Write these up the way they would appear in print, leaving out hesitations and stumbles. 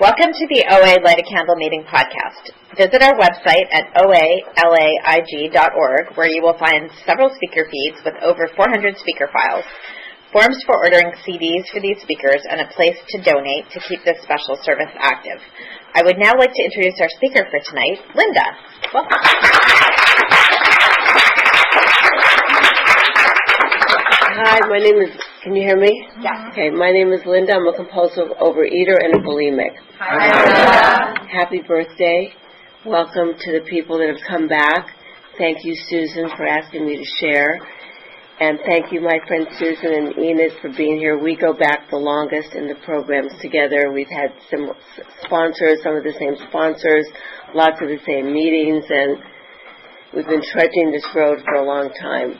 Welcome to the OA Light a Candle Meeting podcast. Visit our website at oalaig.org, where you will find several speaker feeds with over 400 speaker files, forms for ordering CDs for these speakers, and a place to donate to keep this special service active. I would now like to introduce our speaker for tonight, Linda. Welcome. Hi, my name is, can you hear me? Yeah. Okay, my name is Linda. I'm a compulsive overeater and a bulimic. Hi, Linda. Happy birthday. Welcome to the people that have come back. Thank you, Susan, for asking me to share. And thank you, my friends Susan and Enid, for being here. We go back the longest in the programs together. We've had some sponsors, some of the same sponsors, lots of the same meetings, and we've been trudging this road for a long time.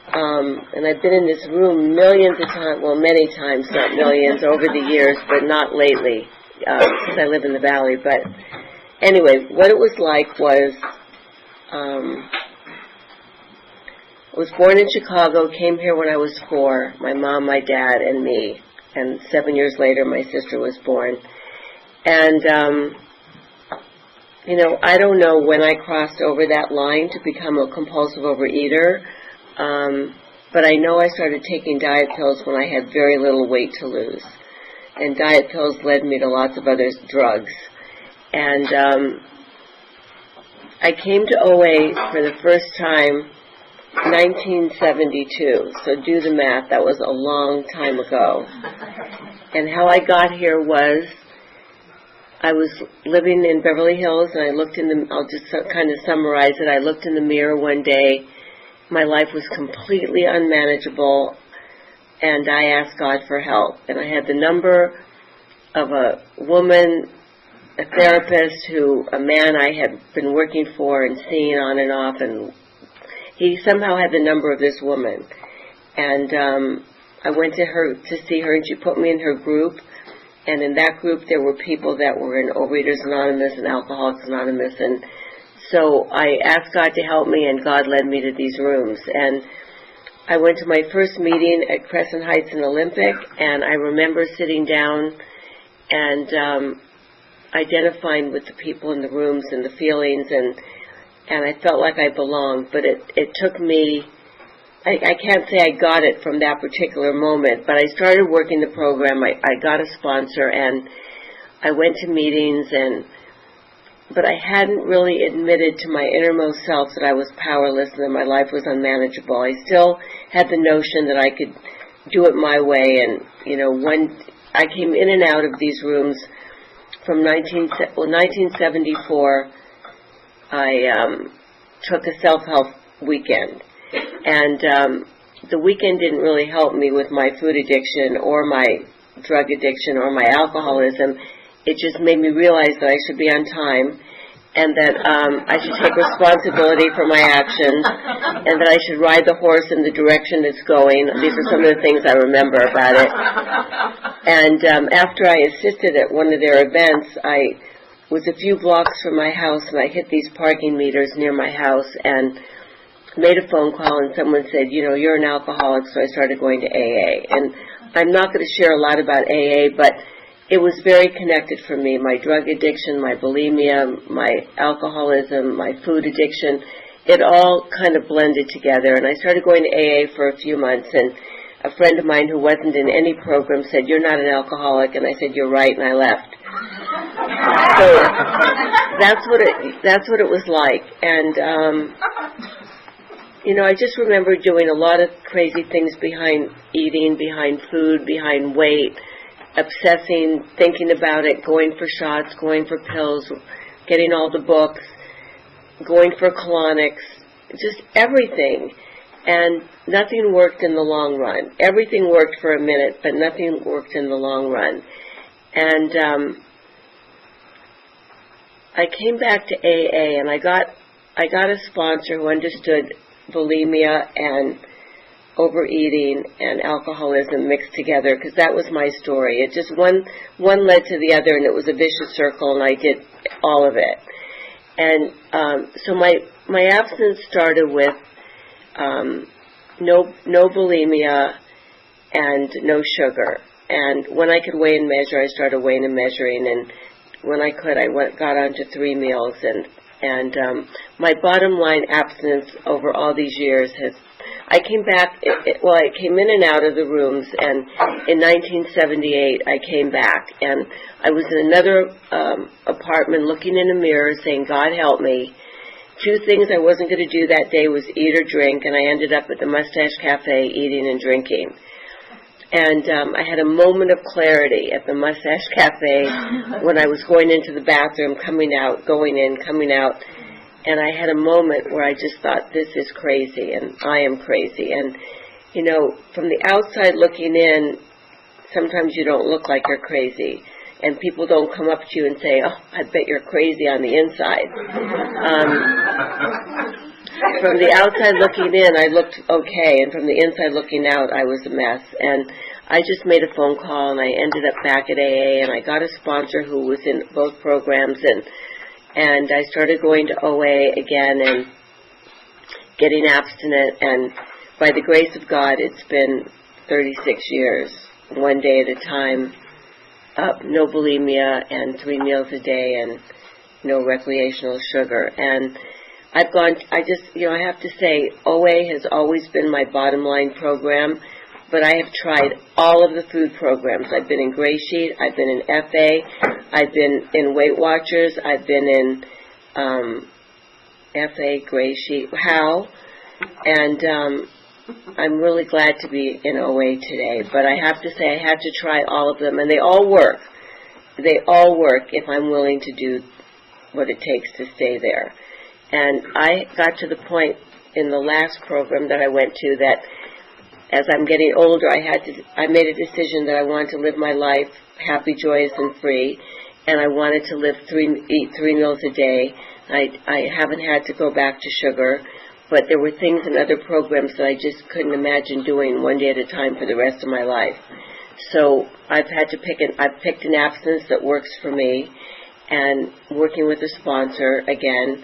And I've been in this room millions of times, well, many times, not millions, over the years, but not lately, because I live in the valley. But anyway, what it was like was, I was born in Chicago, came here when I was 4, my mom, my dad, and me. And 7 years later, my sister was born. And, I don't know when I crossed over that line to become a compulsive overeater. But I know I started taking diet pills when I had very little weight to lose. And diet pills led me to lots of other drugs. And I came to OA for the first time 1972. So do the math, that was a long time ago. And how I got here was, I was living in Beverly Hills, and I looked in the, I'll just kind of summarize it, I looked in the mirror one day. My life was completely unmanageable, and I asked God for help. And I had the number of a woman, a therapist, a man I had been working for and seeing on and off, and he somehow had the number of this woman. And I went to her to see her, and she put me in her group. And in that group, there were people that were in Overeaters Anonymous and Alcoholics Anonymous, and so I asked God to help me, and God led me to these rooms. And I went to my first meeting at Crescent Heights and Olympic, and I remember sitting down and identifying with the people in the rooms and the feelings, and I felt like I belonged. But it took me, I can't say I got it from that particular moment, but I started working the program. I got a sponsor, and I went to meetings, but I hadn't really admitted to my innermost self that I was powerless and that my life was unmanageable. I still had the notion that I could do it my way, and, when I came in and out of these rooms from 1974, I took a self-help weekend. And the weekend didn't really help me with my food addiction or my drug addiction or my alcoholism. It just made me realize that I should be on time, and that I should take responsibility for my actions, and that I should ride the horse in the direction it's going. These are some of the things I remember about it. And after I assisted at one of their events, I was a few blocks from my house, and I hit these parking meters near my house and made a phone call, and someone said, you're an alcoholic, so I started going to AA. And I'm not going to share a lot about AA, but it was very connected for me. My drug addiction, my bulimia, my alcoholism, my food addiction, it all kind of blended together. And I started going to AA for a few months, and a friend of mine who wasn't in any program said, you're not an alcoholic, and I said, you're right, and I left. So that's what it was like. And I just remember doing a lot of crazy things behind eating, behind food, behind weight, obsessing, thinking about it, going for shots, going for pills, getting all the books, going for colonics, just everything. And nothing worked in the long run. Everything worked for a minute, but nothing worked in the long run. And I came back to AA, and I got a sponsor who understood bulimia and overeating and alcoholism mixed together, because that was my story. It just one led to the other, and it was a vicious circle, and I did all of it. And so my abstinence started with no bulimia and no sugar. And when I could weigh and measure, I started weighing and measuring, and when I could, got on to 3 meals, and my bottom line abstinence over all these years has, I came back, I came in and out of the rooms, and in 1978 I came back, and I was in another apartment looking in a mirror saying, God help me. 2 things I wasn't going to do that day was eat or drink, and I ended up at the Mustache Cafe eating and drinking. And I had a moment of clarity at the Mustache Cafe when I was going into the bathroom, coming out, going in, coming out. And I had a moment where I just thought, this is crazy, and I am crazy. And, you know, from the outside looking in, sometimes you don't look like you're crazy. And people don't come up to you and say, oh, I bet you're crazy on the inside. From the outside looking in, I looked okay, and from the inside looking out, I was a mess. And I just made a phone call, and I ended up back at AA, and I got a sponsor who was in both programs, and I started going to OA again and getting abstinent, and by the grace of God, it's been 36 years, one day at a time, no bulimia, and 3 meals a day, and no recreational sugar. And I have to say, OA has always been my bottom line program, but I have tried all of the food programs. I've been in Gray Sheet, I've been in FA, I've been in Weight Watchers, I've been in FA, Gray Sheet, HOW, and I'm really glad to be in OA today. But I have to say, I had to try all of them, and they all work. They all work if I'm willing to do what it takes to stay there. And I got to the point in the last program that I went to that as I'm getting older, I made a decision that I wanted to live my life happy, joyous, and free, and I wanted to eat 3 meals a day. I haven't had to go back to sugar, but there were things in other programs that I just couldn't imagine doing one day at a time for the rest of my life. So I've picked an abstinence that works for me, and working with a sponsor again,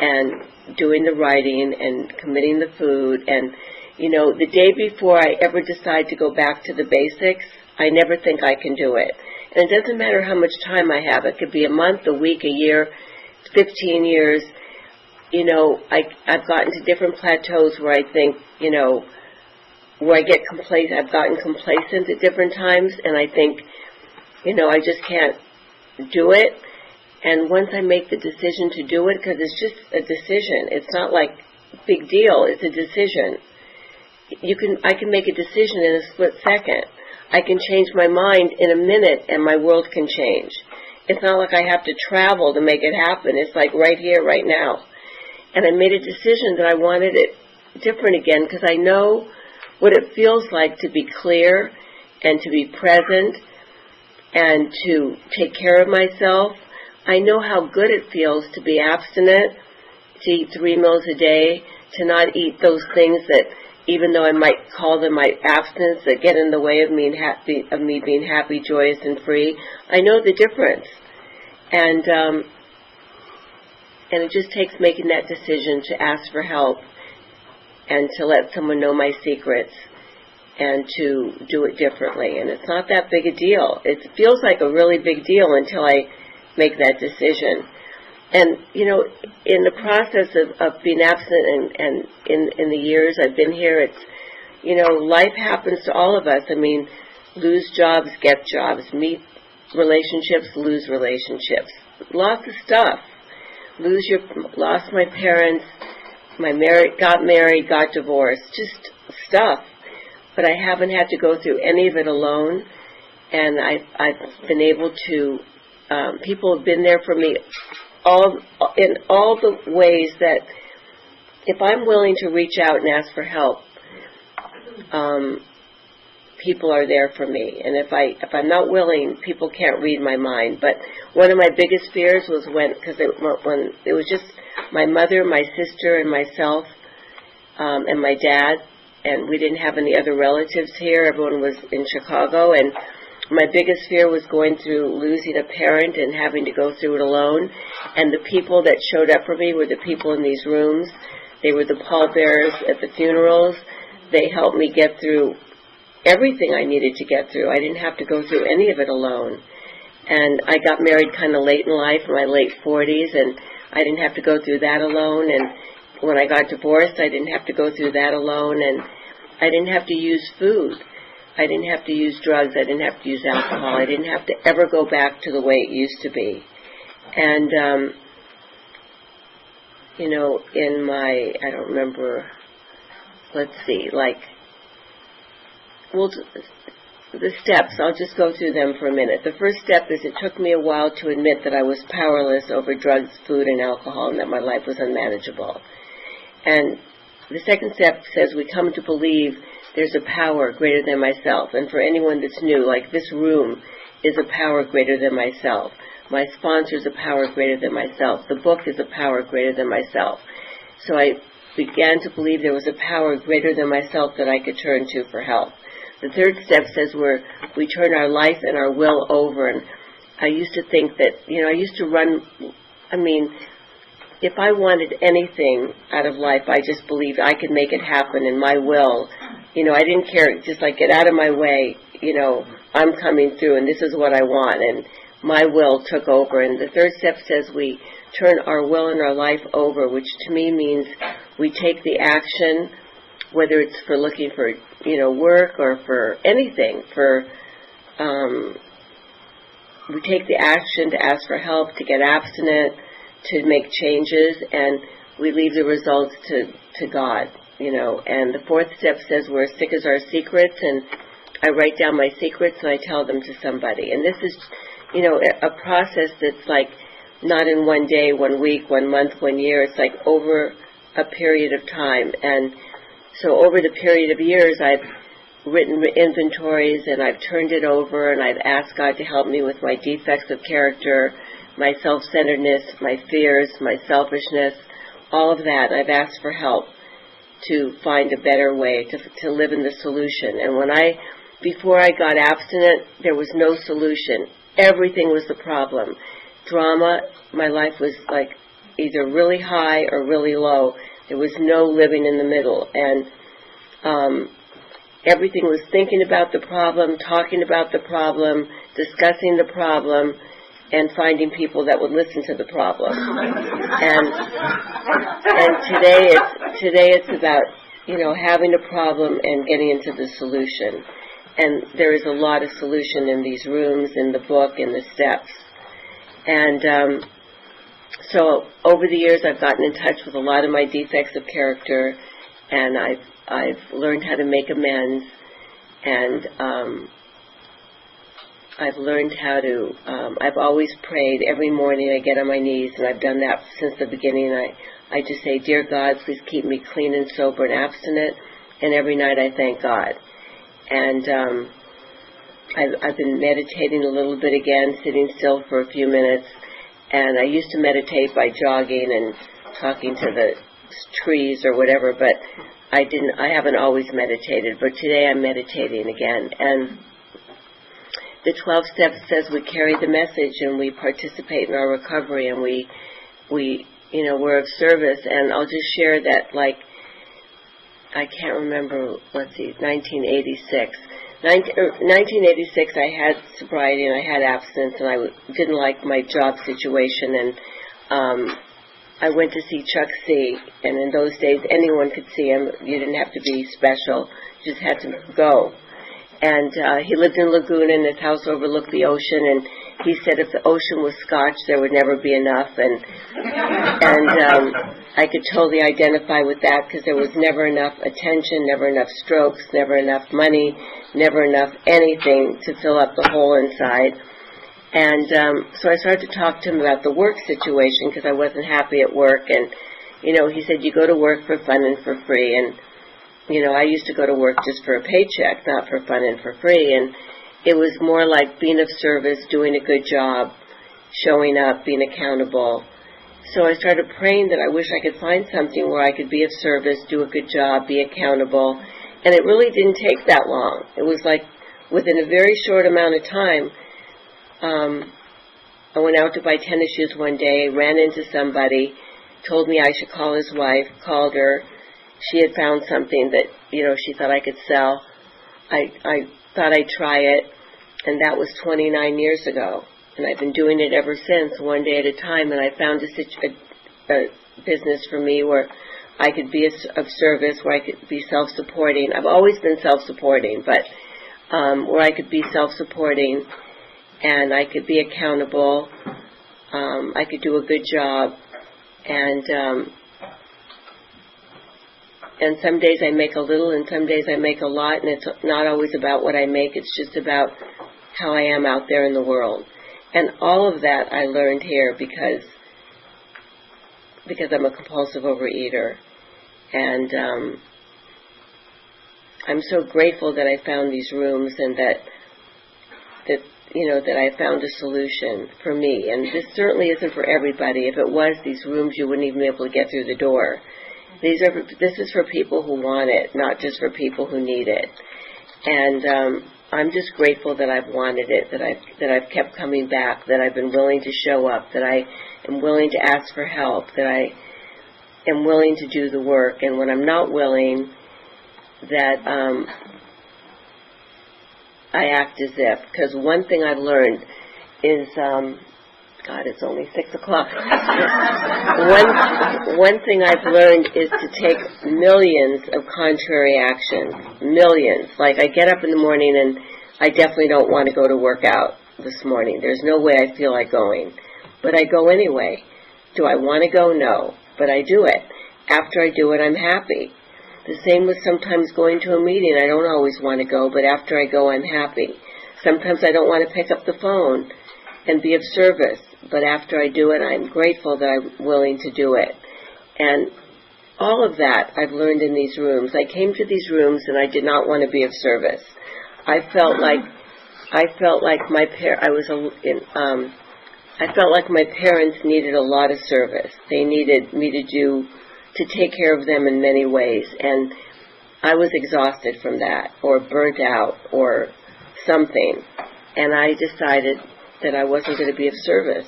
and doing the writing and committing the food. And, you know, the day before I ever decide to go back to the basics, I never think I can do it. And it doesn't matter how much time I have. It could be a month, a week, a year, 15 years. You know, I've gotten to different plateaus where I think, you know, where I get complacent. I've gotten complacent at different times, and I think, you know, I just can't do it. And once I make the decision to do it, because it's just a decision, it's not like a big deal, it's a decision. I can make a decision in a split second. I can change my mind in a minute, and my world can change. It's not like I have to travel to make it happen. It's like right here, right now. And I made a decision that I wanted it different again, because I know what it feels like to be clear and to be present and to take care of myself. I know how good it feels to be abstinent, to eat 3 meals a day, to not eat those things that, even though I might call them my abstinence, that get in the way of me being happy, joyous, and free. I know the difference. And it just takes making that decision to ask for help and to let someone know my secrets and to do it differently. And it's not that big a deal. It feels like a really big deal until I make that decision. And, you know, in the process of being abstinent and in the years I've been here, it's, you know, life happens to all of us. I mean, lose jobs, get jobs, meet relationships, lose relationships. Lots of stuff. Lost my parents, got married, got divorced, just stuff. But I haven't had to go through any of it alone, and I've been able to, people have been there for me in all the ways that if I'm willing to reach out and ask for help, people are there for me. And if I'm not willing, people can't read my mind. But one of my biggest fears was when it was just my mother, my sister, and myself, and my dad, and we didn't have any other relatives here. Everyone was in Chicago, and my biggest fear was going through losing a parent and having to go through it alone. And the people that showed up for me were the people in these rooms. They were the pallbearers at the funerals. They helped me get through everything I needed to get through. I didn't have to go through any of it alone. And I got married kind of late in life, in my late 40s, and I didn't have to go through that alone. And when I got divorced, I didn't have to go through that alone. And I didn't have to use food. I didn't have to use drugs. I didn't have to use alcohol. I didn't have to ever go back to the way it used to be. And, in my, I don't remember, let's see, the steps, I'll just go through them for a minute. The first step is it took me a while to admit that I was powerless over drugs, food, and alcohol, and that my life was unmanageable. And the second step says we come to believe there's a power greater than myself. And for anyone that's new, this room is a power greater than myself. My sponsor is a power greater than myself. The book is a power greater than myself. So I began to believe there was a power greater than myself that I could turn to for help. The third step says we turn our life and our will over. And I used to think that, I used to run, if I wanted anything out of life, I just believed I could make it happen in my will. I didn't care, just get out of my way, I'm coming through and this is what I want. And my will took over. And the third step says we turn our will and our life over, which to me means we take the action, whether it's for looking for, work or for anything, we take the action to ask for help, to get abstinent, to make changes, and we leave the results to God, And the fourth step says we're as sick as our secrets, and I write down my secrets and I tell them to somebody. And this is, a process that's not in one day, 1 week, 1 month, 1 year. It's over a period of time. And so over the period of years, I've written inventories and I've turned it over and I've asked God to help me with my defects of character, my self-centeredness, my fears, my selfishness, all of that. I've asked for help to find a better way to live in the solution. And before I got abstinent, there was no solution. Everything was the problem. Drama, my life was either really high or really low. There was no living in the middle. And everything was thinking about the problem, talking about the problem, discussing the problem, and finding people that would listen to the problem. And today it's about, having a problem and getting into the solution. And there is a lot of solution in these rooms, in the book, in the steps. And so over the years, I've gotten in touch with a lot of my defects of character, and I've learned how to make amends, and I've learned how to, I've always prayed. Every morning I get on my knees, and I've done that since the beginning. I just say, Dear God, please keep me clean and sober and abstinent, and every night I thank God. And I've been meditating a little bit again, sitting still for a few minutes, and I used to meditate by jogging and talking to the trees or whatever, but I haven't always meditated, but today I'm meditating again. And the 12 steps says we carry the message and we participate in our recovery, and we're of service. And I'll just share that, I can't remember, 1986. 1986, I had sobriety and I had abstinence, and I didn't like my job situation, and I went to see Chuck C., and in those days anyone could see him. You didn't have to be special, you just had to go. And he lived in Laguna, and his house overlooked the ocean, and he said if the ocean was scotch, there would never be enough. And I could totally identify with that, because there was never enough attention, never enough strokes, never enough money, never enough anything to fill up the hole inside. And so I started to talk to him about the work situation, because I wasn't happy at work. And, he said, you go to work for fun and for free. And, I used to go to work just for a paycheck, not for fun and for free. And it was more like being of service, doing a good job, showing up, being accountable. So I started praying that I wish I could find something where I could be of service, do a good job, be accountable. And it really didn't take that long. It was within a very short amount of time, I went out to buy tennis shoes one day, ran into somebody, told me I should call his wife, called her. She had found something that, she thought I could sell. I thought I'd try it, and that was 29 years ago. And I've been doing it ever since, one day at a time, and I found a business for me where I could be of service, where I could be self-supporting. I've always been self-supporting, but where I could be self-supporting and I could be accountable, I could do a good job, and some days I make a little and some days I make a lot, and it's not always about what I make, it's just about how I am out there in the world. And all of that I learned here because I'm a compulsive overeater. And I'm so grateful that I found these rooms and that I found a solution for me. And this certainly isn't for everybody. If it was, these rooms you wouldn't even be able to get through the door. This is for people who want it, not just for people who need it. And I'm just grateful that I've wanted it, that I've kept coming back, that I've been willing to show up, that I am willing to ask for help, that I am willing to do the work. And when I'm not willing, that I act as if. Because one thing I've learned is, God, it's only 6 o'clock. One thing I've learned is to take millions of contrary actions. Millions. Like, I get up in the morning and I definitely don't want to go to work out this morning. There's no way I feel like going. But I go anyway. Do I want to go? No. But I do it. After I do it, I'm happy. The same with sometimes going to a meeting. I don't always want to go, but after I go, I'm happy. Sometimes I don't want to pick up the phone and be of service, but after I do it, I'm grateful that I'm willing to do it. And all of that I've learned in these rooms. I came to these rooms and I did not want to be of service. I felt like my parents needed a lot of service. They needed me to take care of them in many ways, and I was exhausted from that, or burnt out, or something, and I decided that I wasn't going to be of service.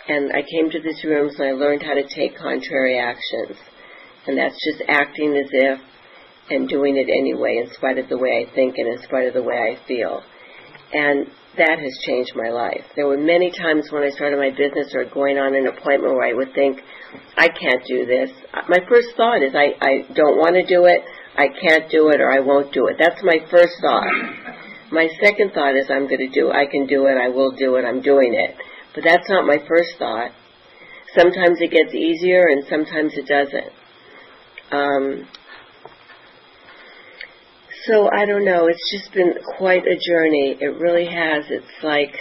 And I came to these rooms and I learned how to take contrary actions, and that's just acting as if and doing it anyway, in spite of the way I think and in spite of the way I feel. And that has changed my life. There were many times when I started my business or going on an appointment where I would think, I can't do this. My first thought is, I don't want to do it, I can't do it, or I won't do it. That's my first thought. My second thought is, I can do it, I will do it, I'm doing it. But that's not my first thought. Sometimes it gets easier and sometimes it doesn't. So I don't know, it's just been quite a journey. It really has. It's like,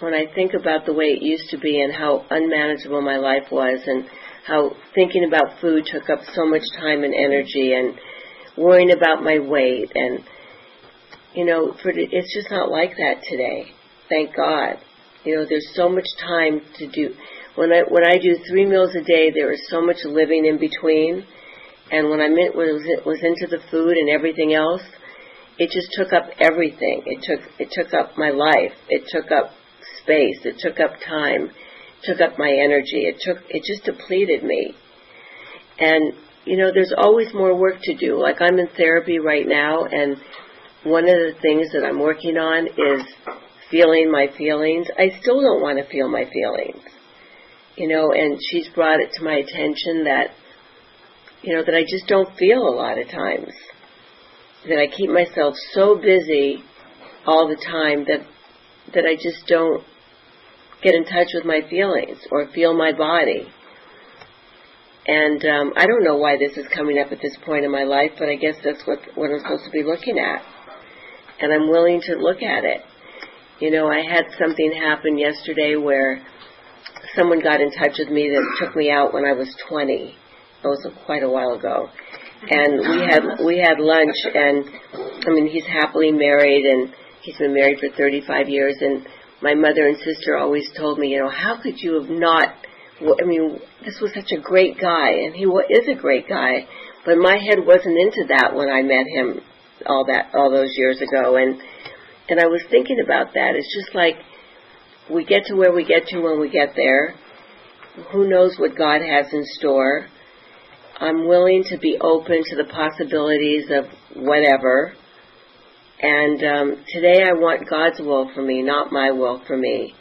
when I think about the way it used to be and how unmanageable my life was, and how thinking about food took up so much time and energy, and worrying about my weight, and it's just not like that today. Thank God. There's so much time to do. When I do 3 meals a day, there is so much living in between. And when was into the food and everything else, it just took up everything. It took up my life. It took up space. It took up time. It took up my energy. It just depleted me. And there's always more work to do. Like, I'm in therapy right now, and one of the things that I'm working on is feeling my feelings. I still don't want to feel my feelings. And she's brought it to my attention that that I just don't feel a lot of times. That I keep myself so busy all the time that I just don't get in touch with my feelings or feel my body. And I don't know why this is coming up at this point in my life, but I guess that's what I'm supposed to be looking at. And I'm willing to look at it. I had something happen yesterday where someone got in touch with me that took me out when I was 20. It was quite a while ago. And we had lunch, and he's happily married, and he's been married for 35 years, and my mother and sister always told me, how could you have not, this was such a great guy, and he is a great guy, but my head wasn't into that when I met him all those years ago, and I was thinking about that. It's just like, we get to where we get to when we get there. Who knows what God has in store? I'm willing to be open to the possibilities of whatever, And today I want God's will for me, not my will for me.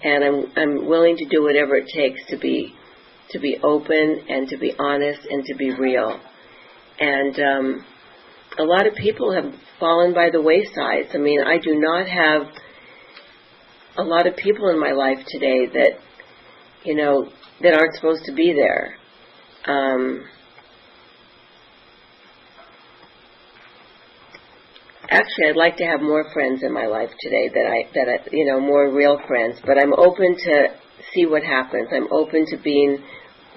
And I'm willing to do whatever it takes to be open and to be honest and to be real. And a lot of people have fallen by the wayside. I mean, I do not have a lot of people in my life today that, that aren't supposed to be there. Actually, I'd like to have more friends in my life today that I more real friends. But I'm open to see what happens. I'm open to being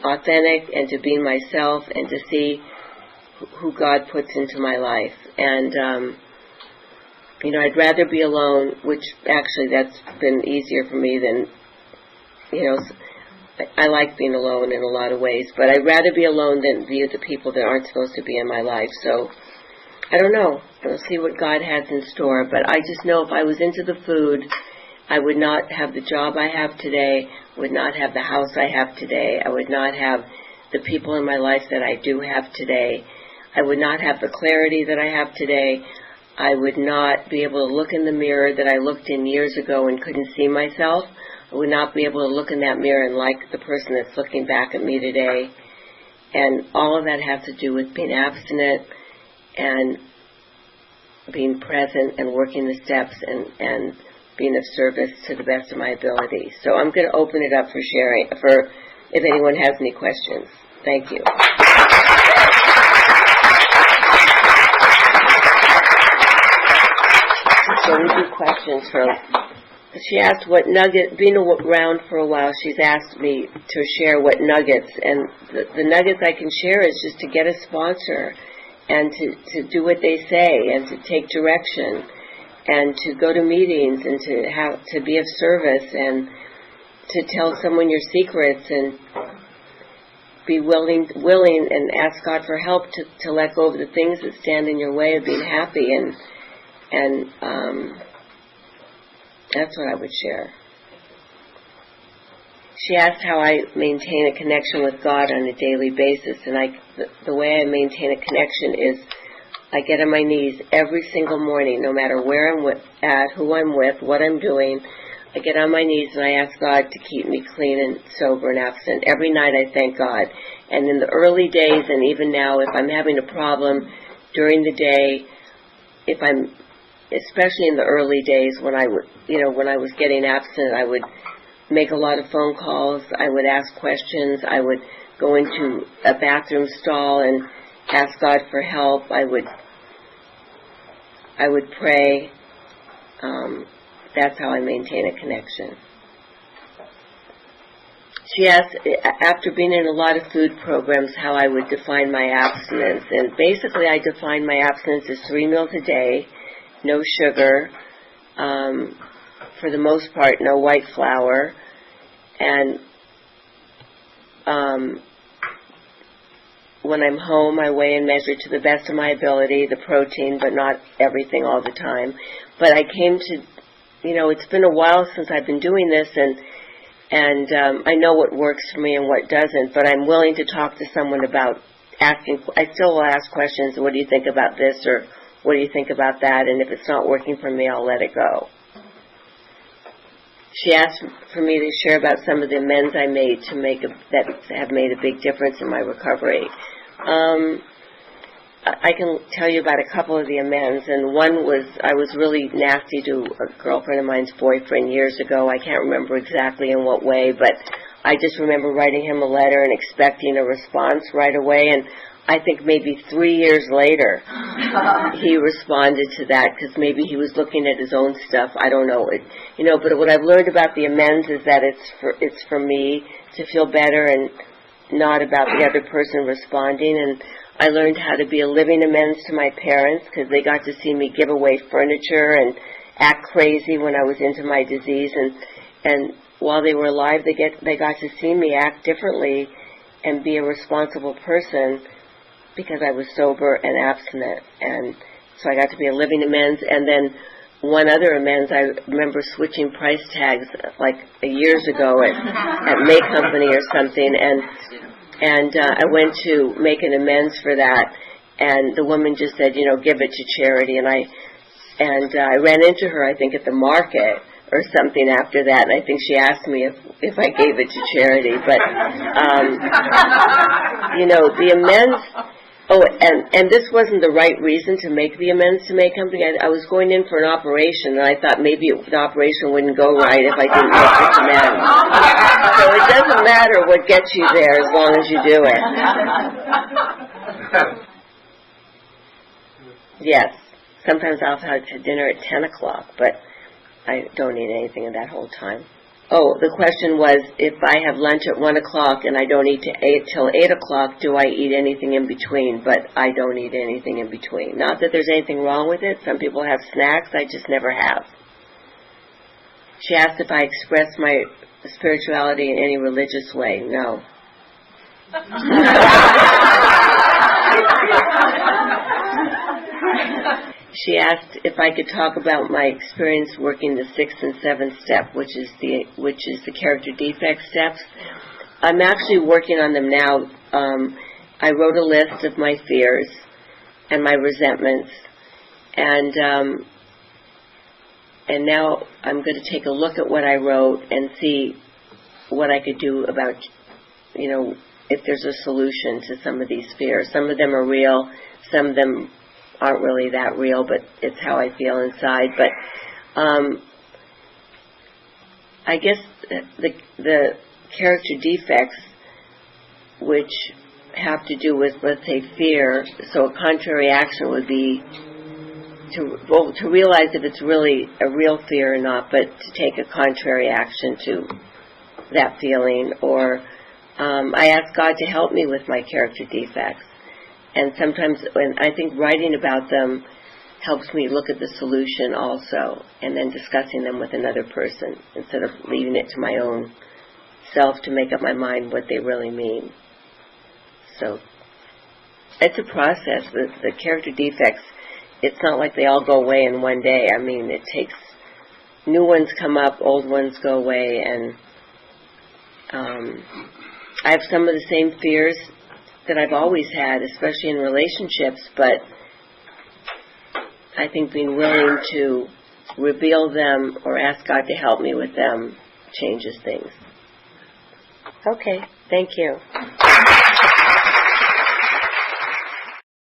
authentic and to being myself and to see who God puts into my life. And, I'd rather be alone, which actually that's been easier for me than, I like being alone in a lot of ways, but I'd rather be alone than be with the people that aren't supposed to be in my life. So, I don't know. We'll see what God has in store, but I just know if I was into the food, I would not have the job I have today, would not have the house I have today, I would not have the people in my life that I do have today, I would not have the clarity that I have today, I would not be able to look in the mirror that I looked in years ago and couldn't see myself, I would not be able to look in that mirror and like the person that's looking back at me today, and all of that has to do with being abstinent and being present and working the steps and being of service to the best of my ability. So I'm going to open it up for sharing, for if anyone has any questions. Thank you. So we do questions for. She asked what nugget, being around for a while, she's asked me to share what nuggets, and the nuggets I can share is just to get a sponsor and to do what they say and to take direction and to go to meetings and to be of service and to tell someone your secrets and be willing and ask God for help to let go of the things that stand in your way of being happy and that's what I would share. She asked how I maintain a connection with God on a daily basis, and the way I maintain a connection is I get on my knees every single morning, no matter where I'm at, who I'm with, what I'm doing. I get on my knees and I ask God to keep me clean and sober and abstinent. Every night I thank God. And in the early days and even now, if I'm having a problem during the day, especially in the early days when I was getting abstinent, I would make a lot of phone calls, I would ask questions, I would go into a bathroom stall and ask God for help, I would pray. That's how I maintain a connection. She asked, after being in a lot of food programs, how I would define my abstinence. And basically I define my abstinence as 3 meals a day, no sugar, for the most part, no white flour, and when I'm home, I weigh and measure to the best of my ability the protein, but not everything all the time. But I came to, it's been a while since I've been doing this, and I know what works for me and what doesn't, but I'm willing to talk to someone about asking. I still will ask questions, what do you think about this, or what do you think about that, and if it's not working for me, I'll let it go. She asked for me to share about some of the amends I made that have made a big difference in my recovery. I can tell you about a couple of the amends, and one was I was really nasty to a girlfriend of mine's boyfriend years ago. I can't remember exactly in what way, but I just remember writing him a letter and expecting a response right away, and I think maybe 3 years later he responded to that because maybe he was looking at his own stuff. I don't know. But what I've learned about the amends is that it's for me to feel better and not about the other person responding. And I learned how to be a living amends to my parents because they got to see me give away furniture and act crazy when I was into my disease. And while they were alive, they got to see me act differently and be a responsible person, because I was sober and abstinent, and so I got to be a living amends. And then one other amends, I remember switching price tags like years ago at May Company or something, and I went to make an amends for that, and the woman just said, give it to charity, and I And I ran into her, I think, at the market or something after that, and I think she asked me if I gave it to charity. But, the amends, and this wasn't the right reason to make the amends to May Company. I was going in for an operation, and I thought maybe the operation wouldn't go right if I didn't make this amends. So it doesn't matter what gets you there as long as you do it. Yes. Sometimes I'll have dinner at 10 o'clock, but I don't eat anything in that whole time. Oh, the question was, if I have lunch at 1 o'clock and I don't eat till 8 o'clock, do I eat anything in between? But I don't eat anything in between. Not that there's anything wrong with it. Some people have snacks. I just never have. She asked if I express my spirituality in any religious way. No. She asked if I could talk about my experience working the 6th and 7th step, which is the character defect steps. I'm actually working on them now. I wrote a list of my fears and my resentments, and now I'm going to take a look at what I wrote and see what I could do about, if there's a solution to some of these fears. Some of them are real, some of them aren't really that real, but it's how I feel inside. But I guess the character defects, which have to do with, let's say, fear, so a contrary action would be to realize if it's really a real fear or not, but to take a contrary action to that feeling. Or I ask God to help me with my character defects. And sometimes, when I think writing about them helps me look at the solution also, and then discussing them with another person instead of leaving it to my own self to make up my mind what they really mean. So it's a process. The character defects, it's not like they all go away in one day. I mean, it takes, new ones come up, old ones go away, and I have some of the same fears that I've always had, especially in relationships, but I think being willing to reveal them or ask God to help me with them changes things. Okay, thank you.